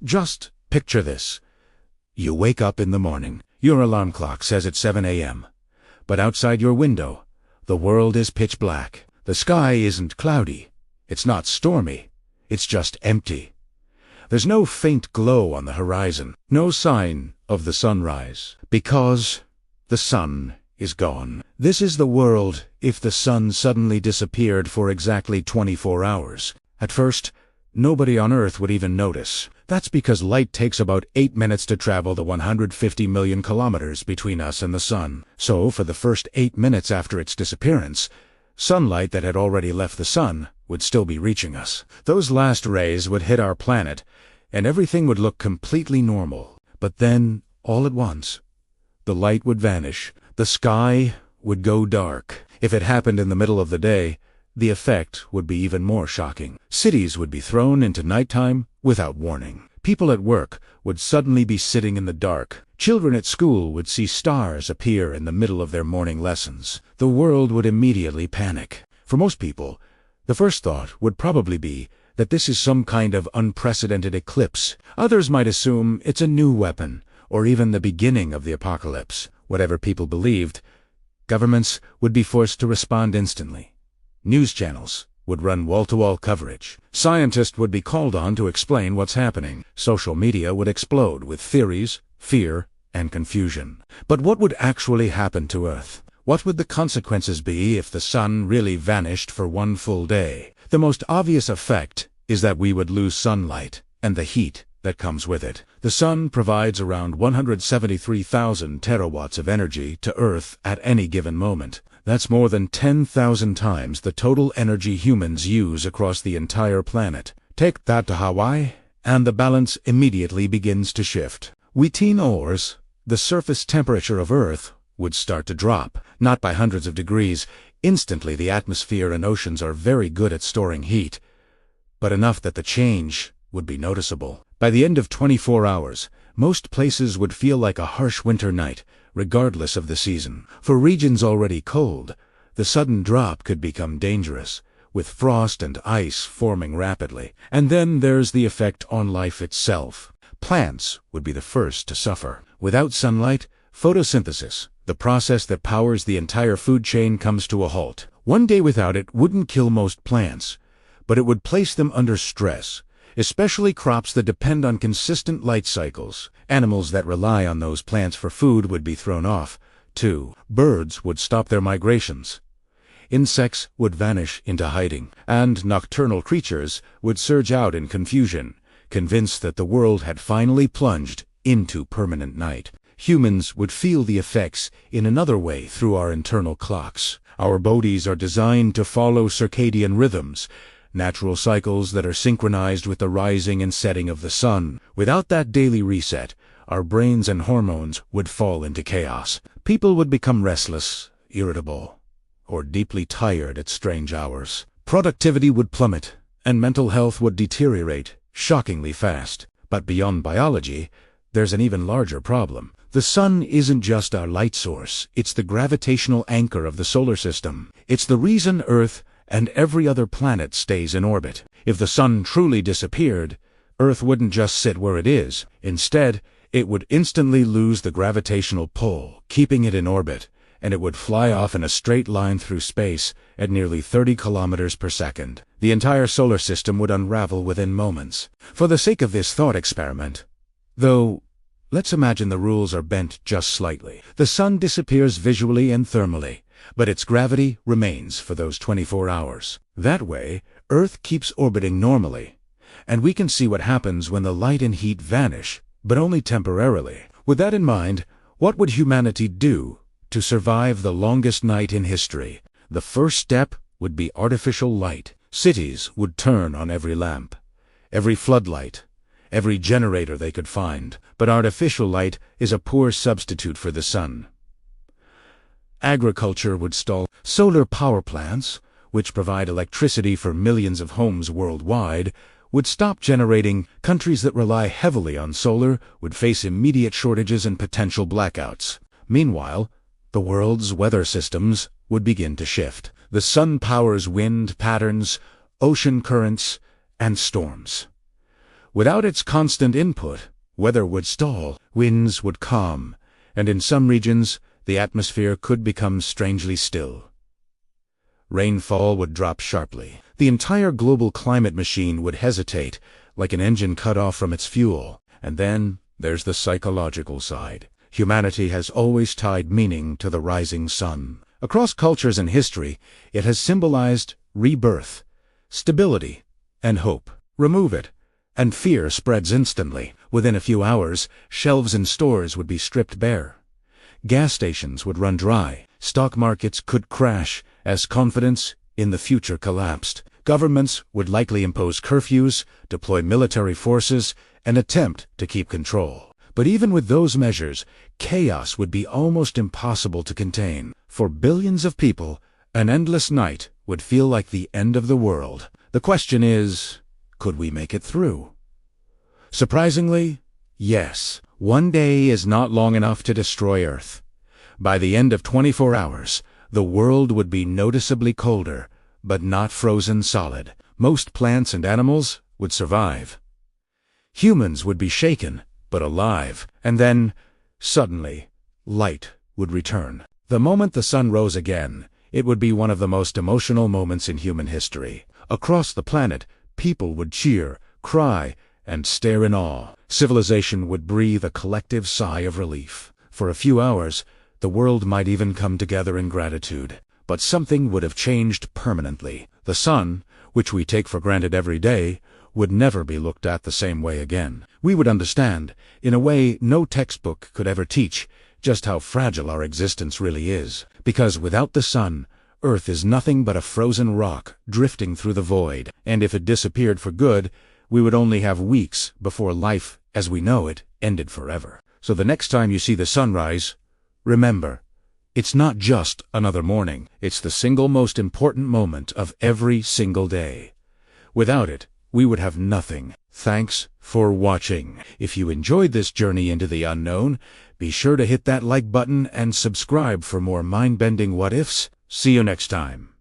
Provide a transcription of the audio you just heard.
Just picture this. You wake up in the morning. Your alarm clock says it's 7 a.m. But outside your window, the world is pitch black. The sky isn't cloudy. It's not stormy. It's just empty. There's no faint glow on the horizon, no sign of the sunrise, because the sun is gone. This is the world if the sun suddenly disappeared for exactly 24 hours. At first, nobody on Earth would even notice. That's because light takes about 8 minutes to travel the 150 million kilometers between us and the sun. So, for the first 8 minutes after its disappearance, sunlight that had already left the sun would still be reaching us. Those last rays would hit our planet, and everything would look completely normal. But then, all at once, the light would vanish. The sky would go dark. If it happened in the middle of the day, the effect would be even more shocking. Cities would be thrown into nighttime without warning. People at work would suddenly be sitting in the dark. Children at school would see stars appear in the middle of their morning lessons. The world would immediately panic. For most people, the first thought would probably be that this is some kind of unprecedented eclipse. Others might assume it's a new weapon, or even the beginning of the apocalypse. Whatever people believed, governments would be forced to respond instantly. News channels would run wall-to-wall coverage. Scientists would be called on to explain what's happening. Social media would explode with theories, fear, and confusion. But what would actually happen to Earth? What would the consequences be if the sun really vanished for one full day? The most obvious effect is that we would lose sunlight and the heat that comes with it. The sun provides around 173,000 terawatts of energy to Earth at any given moment. That's more than 10,000 times the total energy humans use across the entire planet. Take that to Hawaii, and the balance immediately begins to shift. Within hours, the surface temperature of Earth would start to drop, not by hundreds of degrees. Instantly, the atmosphere and oceans are very good at storing heat, but enough that the change would be noticeable. By the end of 24 hours, most places would feel like a harsh winter night, regardless of the season. For regions already cold, the sudden drop could become dangerous, with frost and ice forming rapidly. And then there's the effect on life itself. Plants would be the first to suffer. Without sunlight, photosynthesis, the process that powers the entire food chain, comes to a halt. One day without it wouldn't kill most plants, but it would place them under stress, especially crops that depend on consistent light cycles. Animals that rely on those plants for food would be thrown off, too. Birds would stop their migrations. Insects would vanish into hiding, and nocturnal creatures would surge out in confusion, convinced that the world had finally plunged into permanent night. Humans would feel the effects in another way through our internal clocks. Our bodies are designed to follow circadian rhythms, natural cycles that are synchronized with the rising and setting of the sun. Without that daily reset, our brains and hormones would fall into chaos. People would become restless, irritable, or deeply tired at strange hours. Productivity would plummet, and mental health would deteriorate shockingly fast. But beyond biology, there's an even larger problem. The sun isn't just our light source, it's the gravitational anchor of the solar system. It's the reason Earth and every other planet stays in orbit. If the sun truly disappeared, Earth wouldn't just sit where it is. Instead, it would instantly lose the gravitational pull, keeping it in orbit, and it would fly off in a straight line through space at nearly 30 kilometers per second. The entire solar system would unravel within moments. For the sake of this thought experiment, though, let's imagine the rules are bent just slightly. The sun disappears visually and thermally, but its gravity remains for those 24 hours. That way, Earth keeps orbiting normally, and we can see what happens when the light and heat vanish, but only temporarily. With that in mind, what would humanity do to survive the longest night in history? The first step would be artificial light. Cities would turn on every lamp, every floodlight, every generator they could find. But artificial light is a poor substitute for the sun. Agriculture would stall. Solar power plants, which provide electricity for millions of homes worldwide, would stop generating. Countries that rely heavily on solar would face immediate shortages and potential blackouts. Meanwhile, the world's weather systems would begin to shift. The sun powers wind patterns, ocean currents, and storms. Without its constant input, weather would stall, winds would calm, and in some regions, the atmosphere could become strangely still. Rainfall would drop sharply. The entire global climate machine would hesitate, like an engine cut off from its fuel. And then, there's the psychological side. Humanity has always tied meaning to the rising sun. Across cultures and history, it has symbolized rebirth, stability, and hope. Remove it, and fear spreads instantly. Within a few hours, shelves in stores would be stripped bare. Gas stations would run dry. Stock markets could crash as confidence in the future collapsed. Governments would likely impose curfews, deploy military forces, and attempt to keep control. But even with those measures, chaos would be almost impossible to contain. For billions of people, an endless night would feel like the end of the world. The question is, could we make it through? Surprisingly, yes. One day is not long enough to destroy Earth. By the end of 24 hours, the world would be noticeably colder, but not frozen solid. Most plants and animals would survive. Humans would be shaken, but alive. And then, suddenly, light would return. The moment the sun rose again, it would be one of the most emotional moments in human history. Across the planet, people would cheer, cry, and stare in awe. Civilization would breathe a collective sigh of relief. For a few hours, the world might even come together in gratitude. But something would have changed permanently. The sun, which we take for granted every day, would never be looked at the same way again. We would understand, in a way no textbook could ever teach, just how fragile our existence really is. Because without the sun, Earth is nothing but a frozen rock drifting through the void. And if it disappeared for good, we would only have weeks before life, as we know it, ended forever. So the next time you see the sunrise, remember, it's not just another morning. It's the single most important moment of every single day. Without it, we would have nothing. Thanks for watching. If you enjoyed this journey into the unknown, be sure to hit that like button and subscribe for more mind-bending what-ifs. See you next time.